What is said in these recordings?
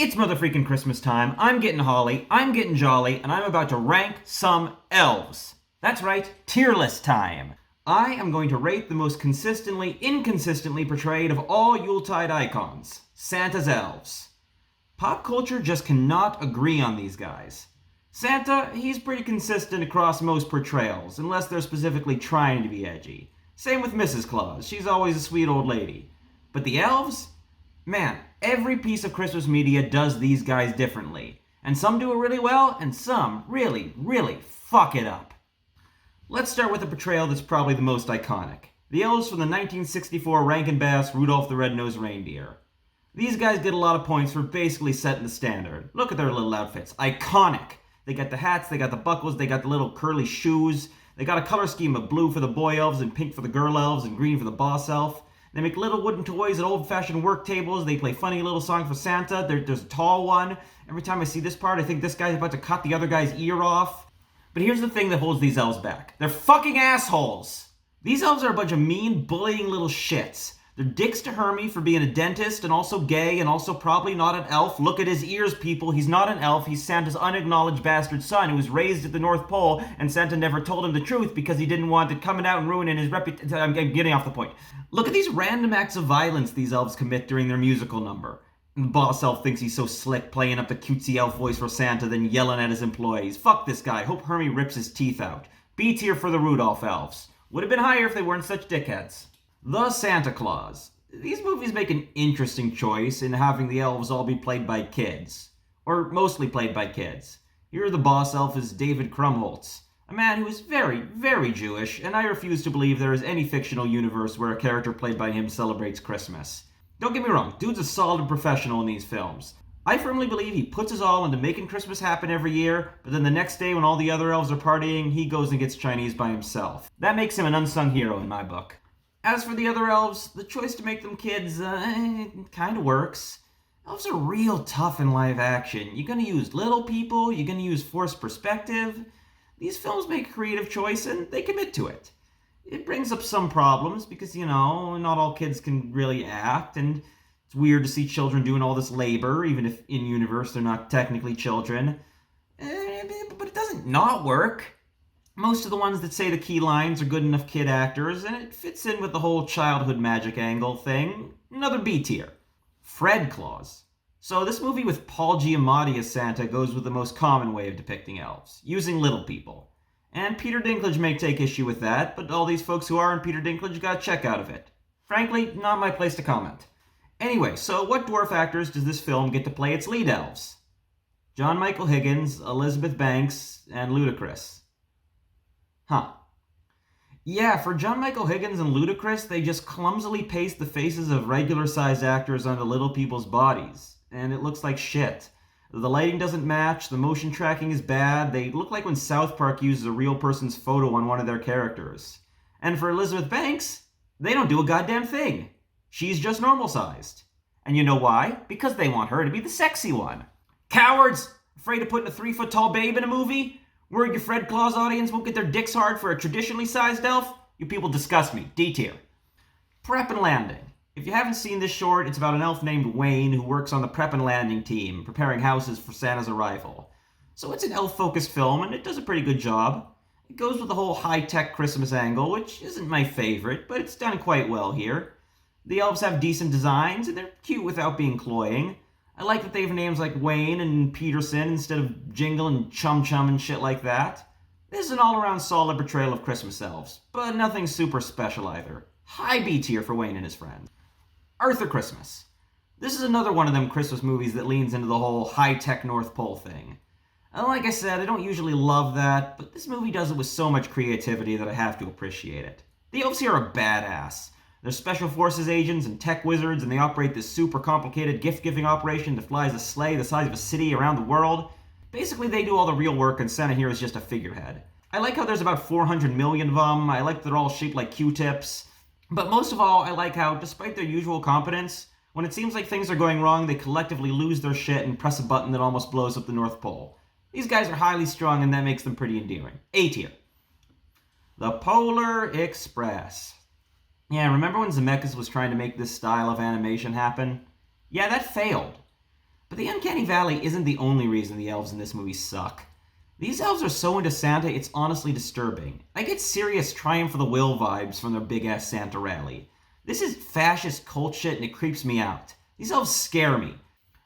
It's motherfreaking Christmas time. I'm getting holly, I'm getting jolly, and I'm about to rank some elves. That's right, tier list time. I am going to rate the most consistently, inconsistently portrayed of all Yuletide icons, Santa's elves. Pop culture just cannot agree on these guys. Santa, he's pretty consistent across most portrayals, unless they're specifically trying to be edgy. Same with Mrs. Claus, she's always a sweet old lady. But the elves? Man, every piece of Christmas media does these guys differently. And some do it really well, and some really, really fuck it up. Let's start with a portrayal that's probably the most iconic. The elves from the 1964 Rankin-Bass Rudolph the Red-Nosed Reindeer. These guys get a lot of points for basically setting the standard. Look at their little outfits. Iconic! They got the hats, they got the buckles, they got the little curly shoes. They got a color scheme of blue for the boy elves and pink for the girl elves and green for the boss elf. They make little wooden toys at old-fashioned work tables. They play funny little songs for Santa. There's a tall one. Every time I see this part, I think this guy's about to cut the other guy's ear off. But here's the thing that holds these elves back. They're fucking assholes! These elves are a bunch of mean, bullying little shits. They're dicks to Hermie for being a dentist and also gay and also probably not an elf. Look at his ears, people. He's not an elf. He's Santa's unacknowledged bastard son who was raised at the North Pole, and Santa never told him the truth because he didn't want it coming out and ruining his reputation. I'm getting off the point. Look at these random acts of violence these elves commit during their musical number. And the boss elf thinks he's so slick, playing up the cutesy elf voice for Santa, then yelling at his employees. Fuck this guy. Hope Hermie rips his teeth out. B tier for the Rudolph elves. Would have been higher if they weren't such dickheads. The Santa Claus. These movies make an interesting choice in having the elves all be played by kids. Or mostly played by kids. Here the boss elf is David Krumholtz, a man who is very, very Jewish, and I refuse to believe there is any fictional universe where a character played by him celebrates Christmas. Don't get me wrong, dude's a solid professional in these films. I firmly believe he puts his all into making Christmas happen every year, but then the next day when all the other elves are partying, he goes and gets Chinese by himself. That makes him an unsung hero in my book. As for the other elves, the choice to make them kids, kind of works. Elves are real tough in live action. You're gonna use little people, you're gonna use forced perspective. These films make a creative choice and they commit to it. It brings up some problems because, not all kids can really act, and it's weird to see children doing all this labor, even if in universe they're not technically children. But it doesn't not work. Most of the ones that say the key lines are good enough kid actors, and it fits in with the whole childhood magic angle thing. Another B tier. Fred Claus. So this movie with Paul Giamatti as Santa goes with the most common way of depicting elves, using little people. And Peter Dinklage may take issue with that, but all these folks who are in Peter Dinklage got a check out of it. Frankly, not my place to comment. Anyway, so what dwarf actors does this film get to play its lead elves? John Michael Higgins, Elizabeth Banks, and Ludacris. Huh. Yeah, for John Michael Higgins and Ludacris, they just clumsily paste the faces of regular-sized actors onto little people's bodies. And it looks like shit. The lighting doesn't match, the motion tracking is bad, they look like when South Park uses a real person's photo on one of their characters. And for Elizabeth Banks, they don't do a goddamn thing. She's just normal-sized. And you know why? Because they want her to be the sexy one. Cowards! Afraid of putting a 3-foot-tall babe in a movie? Worried your Fred Claus audience won't get their dicks hard for a traditionally sized elf? You people disgust me. D tier. Prep and Landing. If you haven't seen this short, it's about an elf named Wayne who works on the Prep and Landing team, preparing houses for Santa's arrival. So it's an elf-focused film, and it does a pretty good job. It goes with the whole high-tech Christmas angle, which isn't my favorite, but it's done quite well here. The elves have decent designs, and they're cute without being cloying. I like that they have names like Wayne and Peterson instead of Jingle and Chum Chum and shit like that. This is an all-around solid portrayal of Christmas elves, but nothing super special either. High B tier for Wayne and his friends. Arthur Christmas. This is another one of them Christmas movies that leans into the whole high-tech North Pole thing. And like I said, I don't usually love that, but this movie does it with so much creativity that I have to appreciate it. The elves here are badass. They're special forces agents and tech wizards, and they operate this super complicated gift-giving operation that flies a sleigh the size of a city around the world. Basically, they do all the real work, and Santa here is just a figurehead. I like how there's about 400 million of them. I like that they're all shaped like Q-tips. But most of all, I like how, despite their usual competence, when it seems like things are going wrong, they collectively lose their shit and press a button that almost blows up the North Pole. These guys are highly strung, and that makes them pretty endearing. A tier. The Polar Express. Yeah, remember when Zemeckis was trying to make this style of animation happen? Yeah, that failed. But the uncanny valley isn't the only reason the elves in this movie suck. These elves are so into Santa, it's honestly disturbing. I get serious Triumph of the Will vibes from their big-ass Santa rally. This is fascist cult shit and it creeps me out. These elves scare me.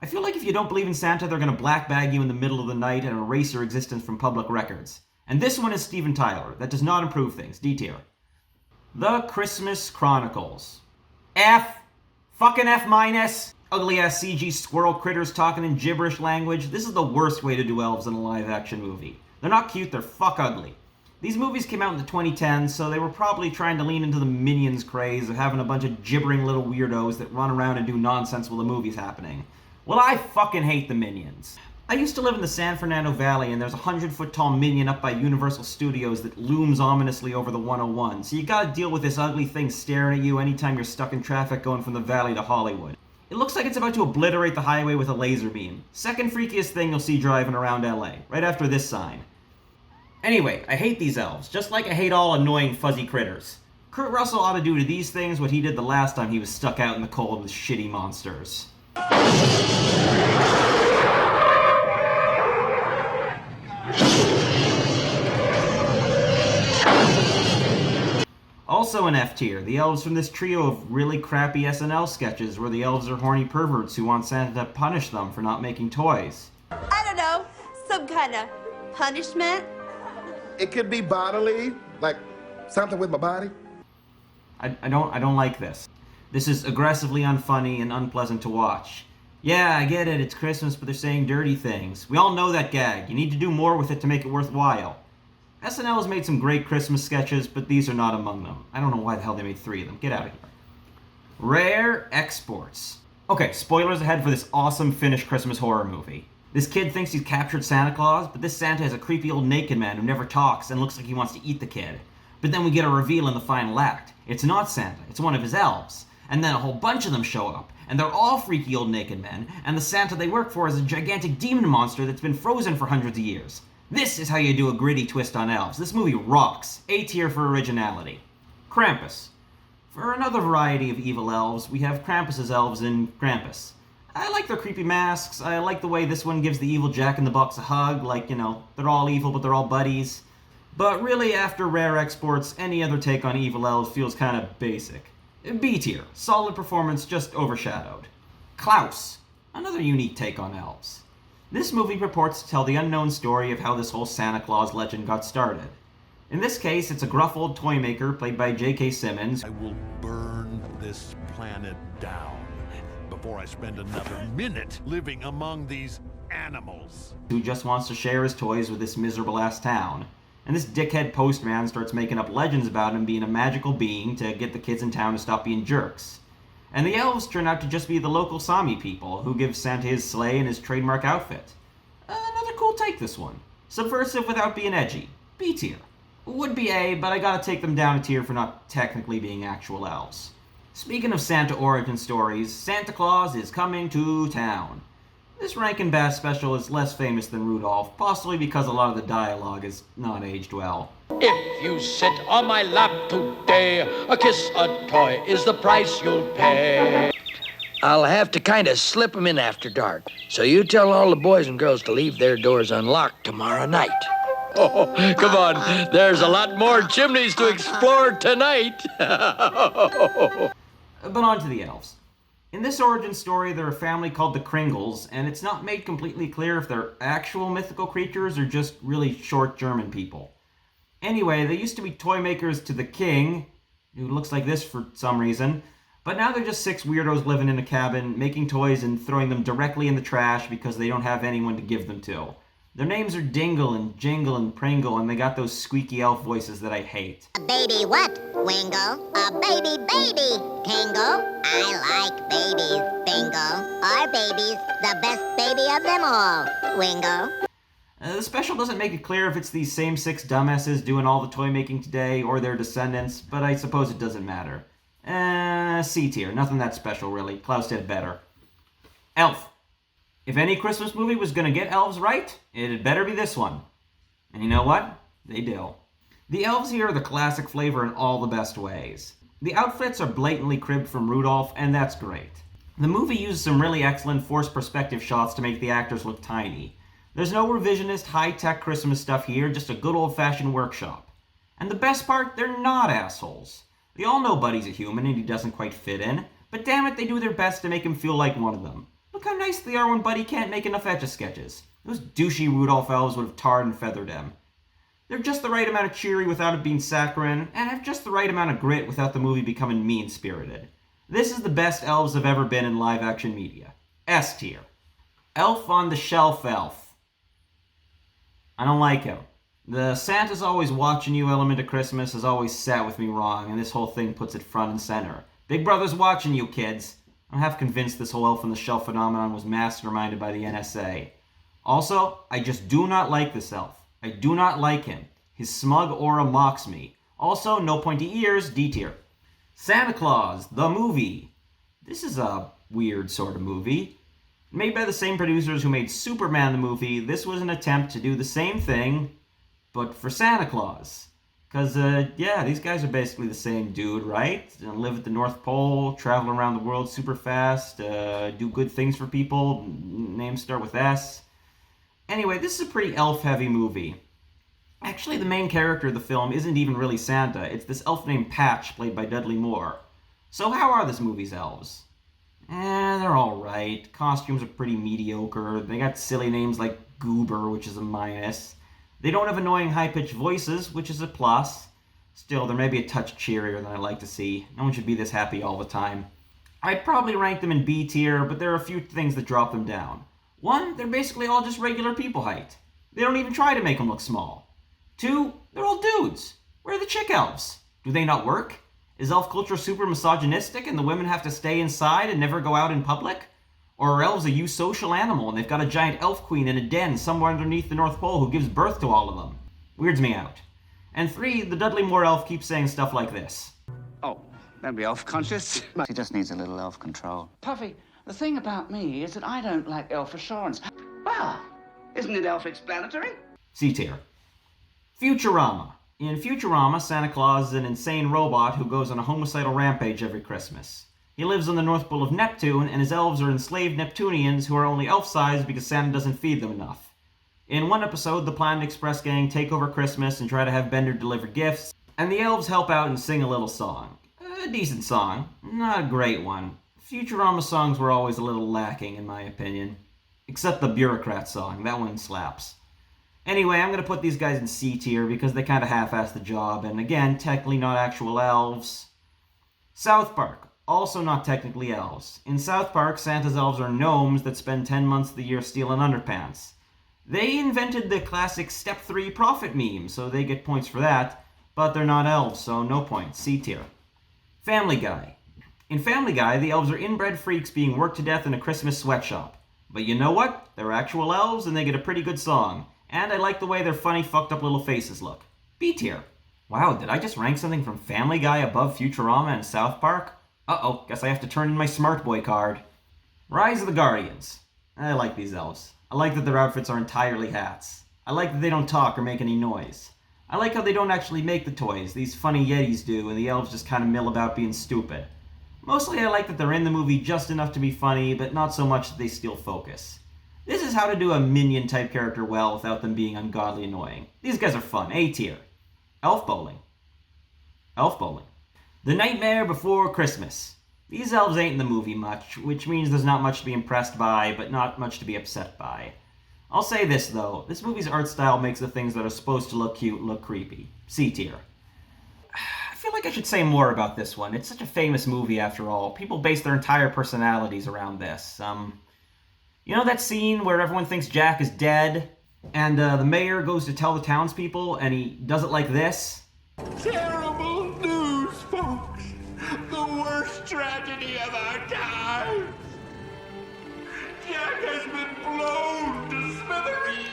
I feel like if you don't believe in Santa, they're gonna black bag you in the middle of the night and erase your existence from public records. And this one is Steven Tyler. That does not improve things. D tier. The Christmas Chronicles. F. Fucking F minus. Ugly-ass CG squirrel critters talking in gibberish language. This is the worst way to do elves in a live-action movie. They're not cute, they're fuck ugly. These movies came out in the 2010s, so they were probably trying to lean into the Minions craze of having a bunch of gibbering little weirdos that run around and do nonsense while the movie's happening. Well, I fucking hate the Minions. I used to live in the San Fernando Valley, and there's a 100-foot-tall Minion up by Universal Studios that looms ominously over the 101, so you gotta deal with this ugly thing staring at you anytime you're stuck in traffic going from the valley to Hollywood. It looks like it's about to obliterate the highway with a laser beam. Second freakiest thing you'll see driving around LA, right after this sign. Anyway, I hate these elves, just like I hate all annoying fuzzy critters. Kurt Russell ought to do to these things what he did the last time he was stuck out in the cold with shitty monsters. Also an F tier, the elves from this trio of really crappy SNL sketches where the elves are horny perverts who want Santa to punish them for not making toys. I don't know, some kind of punishment? It could be bodily, like something with my body. I don't like this. This is aggressively unfunny and unpleasant to watch. Yeah, I get it, it's Christmas, but they're saying dirty things. We all know that gag. You need to do more with it to make it worthwhile. SNL has made some great Christmas sketches, but these are not among them. I don't know why the hell they made 3 of them. Get out of here. Rare exports. Okay, spoilers ahead for this awesome Finnish Christmas horror movie. This kid thinks he's captured Santa Claus, but this Santa is a creepy old naked man who never talks and looks like he wants to eat the kid. But then we get a reveal in the final act. It's not Santa, it's one of his elves. And then a whole bunch of them show up, and they're all freaky old naked men, and the Santa they work for is a gigantic demon monster that's been frozen for hundreds of years. This is how you do a gritty twist on elves. This movie rocks. A tier for originality. Krampus. For another variety of evil elves, we have Krampus's elves in Krampus. I like their creepy masks. I like the way this one gives the evil Jack-in-the-Box a hug, like, you know, they're all evil but they're all buddies. But really, after Rare exports, any other take on evil elves feels kind of basic. B tier. Solid performance, just overshadowed. Klaus. Another unique take on elves. This movie purports to tell the unknown story of how this whole Santa Claus legend got started. In this case, it's a gruff old toy maker played by J.K. Simmons. I will burn this planet down before I spend another minute living among these animals. Who just wants to share his toys with this miserable-ass town. And this dickhead postman starts making up legends about him being a magical being to get the kids in town to stop being jerks. And the elves turn out to just be the local Sami people who give Santa his sleigh and his trademark outfit. Another cool take, this one. Subversive without being edgy. B tier. Would be A, but I gotta take them down a tier for not technically being actual elves. Speaking of Santa origin stories, Santa Claus is coming to town. This Rankin Bass special is less famous than Rudolph, possibly because a lot of the dialogue is not aged well. If you sit on my lap today, a kiss, a toy is the price you'll pay. I'll have to kind of slip them in after dark. So you tell all the boys and girls to leave their doors unlocked tomorrow night. Oh, come on. There's a lot more chimneys to explore tonight. But on to the elves. In this origin story, they're a family called the Kringles, and it's not made completely clear if they're actual mythical creatures or just really short German people. Anyway, they used to be toy makers to the king, who looks like this for some reason, but now they're just 6 weirdos living in a cabin, making toys and throwing them directly in the trash because they don't have anyone to give them to. Their names are Dingle and Jingle and Pringle, and they got those squeaky elf voices that I hate. A baby what, Wingle? A baby, Tingle. I like babies, Bingo. Our baby's the best baby of them all, Wingo. The special doesn't make it clear if it's these same 6 dumbasses doing all the toy making today or their descendants, but I suppose it doesn't matter. C tier. Nothing that special, really. Klaus did better. Elf. If any Christmas movie was gonna get elves right, it'd better be this one. And you know what? They do. The elves here are the classic flavor in all the best ways. The outfits are blatantly cribbed from Rudolph, and that's great. The movie uses some really excellent forced perspective shots to make the actors look tiny. There's no revisionist high-tech Christmas stuff here, just a good old-fashioned workshop. And the best part, they're not assholes. They all know Buddy's a human and he doesn't quite fit in, but damn it, they do their best to make him feel like one of them. Look how nice they are when Buddy can't make enough Etch-a-Sketches. Those douchey Rudolph elves would have tarred and feathered him. They're just the right amount of cheery without it being saccharine, and have just the right amount of grit without the movie becoming mean-spirited. This is the best elves have ever been in live-action media. S tier. Elf on the Shelf Elf. I don't like him. The Santa's always watching you element of Christmas has always sat with me wrong, and this whole thing puts it front and center. Big Brother's watching you, kids. I'm half convinced this whole Elf on the Shelf phenomenon was masterminded by the NSA. Also, I just do not like this elf. I do not like him. His smug aura mocks me. Also, no pointy ears, D tier. Santa Claus, the movie. This is a weird sort of movie. Made by the same producers who made Superman the movie, this was an attempt to do the same thing, but for Santa Claus. Because, yeah, these guys are basically the same dude, right? Live at the North Pole, travel around the world super fast, do good things for people, names start with S. Anyway, this is a pretty elf-heavy movie. Actually, the main character of the film isn't even really Santa. It's this elf named Patch, played by Dudley Moore. So how are this movie's elves? They're alright. Costumes are pretty mediocre. They got silly names like Goober, which is a minus. They don't have annoying high-pitched voices, which is a plus. Still, they're maybe a touch cheerier than I like to see. No one should be this happy all the time. I'd probably rank them in B tier, but there are a few things that drop them down. One, they're basically all just regular people height. They don't even try to make them look small. Two, they're all dudes. Where are the chick elves? Do they not work? Is elf culture super misogynistic and the women have to stay inside and never go out in public? Or are elves a eusocial animal and they've got a giant elf queen in a den somewhere underneath the North Pole who gives birth to all of them? Weirds me out. And three, the Dudley Moore elf keeps saying stuff like this. Oh, don't be elf-conscious. He just needs a little elf control. Puffy, the thing about me is that I don't like elf assurance. Well, isn't it elf-explanatory? C tier. Futurama. In Futurama, Santa Claus is an insane robot who goes on a homicidal rampage every Christmas. He lives on the North Pole of Neptune, and his elves are enslaved Neptunians who are only elf-sized because Santa doesn't feed them enough. In one episode, the Planet Express gang take over Christmas and try to have Bender deliver gifts, and the elves help out and sing a little song. A decent song, not a great one. Futurama songs were always a little lacking, in my opinion. Except the Bureaucrat song, that one slaps. Anyway, I'm going to put these guys in C tier because they kind of half-assed the job, and again, technically not actual elves. South Park, also not technically elves. In South Park, Santa's elves are gnomes that spend 10 months of the year stealing underpants. They invented the classic Step 3 profit meme, so they get points for that, but they're not elves, so no points, C tier. Family Guy. In Family Guy, the elves are inbred freaks being worked to death in a Christmas sweatshop. But you know what? They're actual elves and they get a pretty good song. And I like the way their funny, fucked up little faces look. B tier. Wow, did I just rank something from Family Guy above Futurama and South Park? Uh-oh, guess I have to turn in my Smart Boy card. Rise of the Guardians. I like these elves. I like that their outfits are entirely hats. I like that they don't talk or make any noise. I like how they don't actually make the toys, these funny Yetis do, and the elves just kind of mill about being stupid. Mostly I like that they're in the movie just enough to be funny, but not so much that they steal focus. This is how to do a minion-type character well without them being ungodly annoying. These guys are fun, A tier. Elf Bowling. Elf Bowling. The Nightmare Before Christmas. These elves ain't in the movie much, which means there's not much to be impressed by, but not much to be upset by. I'll say this, though. This movie's art style makes the things that are supposed to look cute look creepy. C tier. I feel like I should say more about this one. It's such a famous movie, after all. People base their entire personalities around this. You know that scene where everyone thinks Jack is dead, and the mayor goes to tell the townspeople, and he does it like this? Terrible news, folks. The worst tragedy of our time. Jack has been blown to smithereens.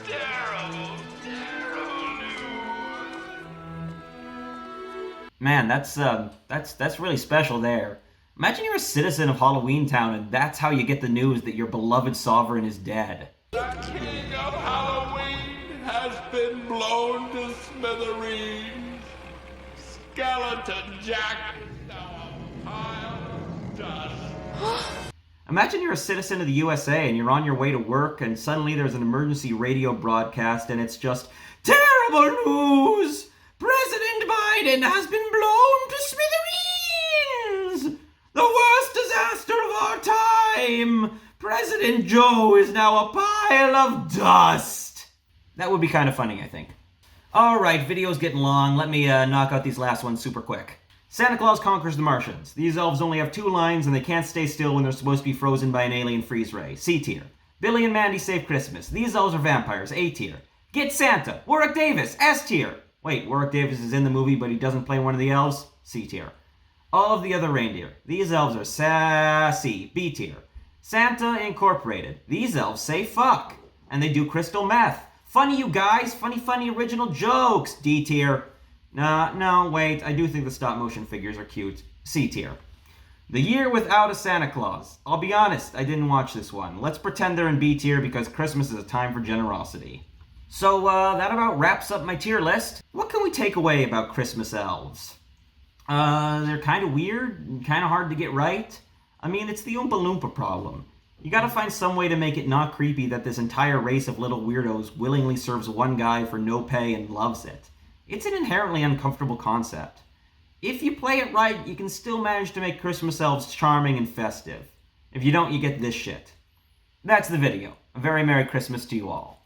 Terrible, terrible news. Man, that's really special there. Imagine you're a citizen of Halloween Town and that's how you get the news that your beloved sovereign is dead. The king of Halloween has been blown to smithereens. Skeleton Jack is now a pile dust. Imagine you're a citizen of the USA and you're on your way to work and suddenly there's an emergency radio broadcast and it's just, terrible news! President Biden has been blown to smithereens! The worst disaster of our time! President Joe is now a pile of dust! That would be kind of funny, I think. Alright, video's getting long. Let me knock out these last ones super quick. Santa Claus conquers the Martians. These elves only have 2 lines and they can't stay still when they're supposed to be frozen by an alien freeze ray. C tier. Billy and Mandy save Christmas. These elves are vampires. A tier. Get Santa. Warwick Davis. S tier. Wait, Warwick Davis is in the movie but he doesn't play one of the elves? C tier. All of the other reindeer. These elves are sassy. B tier. Santa Incorporated. These elves say fuck. And they do crystal meth. Funny, you guys. Funny original jokes. D tier. No, wait. I do think the stop motion figures are cute. C tier. The Year Without a Santa Claus. I'll be honest, I didn't watch this one. Let's pretend they're in B tier because Christmas is a time for generosity. So, that about wraps up my tier list. What can we take away about Christmas elves? They're kind of weird and kind of hard to get right. I mean, it's the Oompa Loompa problem. You gotta find some way to make it not creepy that this entire race of little weirdos willingly serves one guy for no pay and loves it. It's an inherently uncomfortable concept. If you play it right, you can still manage to make Christmas elves charming and festive. If you don't, you get this shit. That's the video. A very Merry Christmas to you all.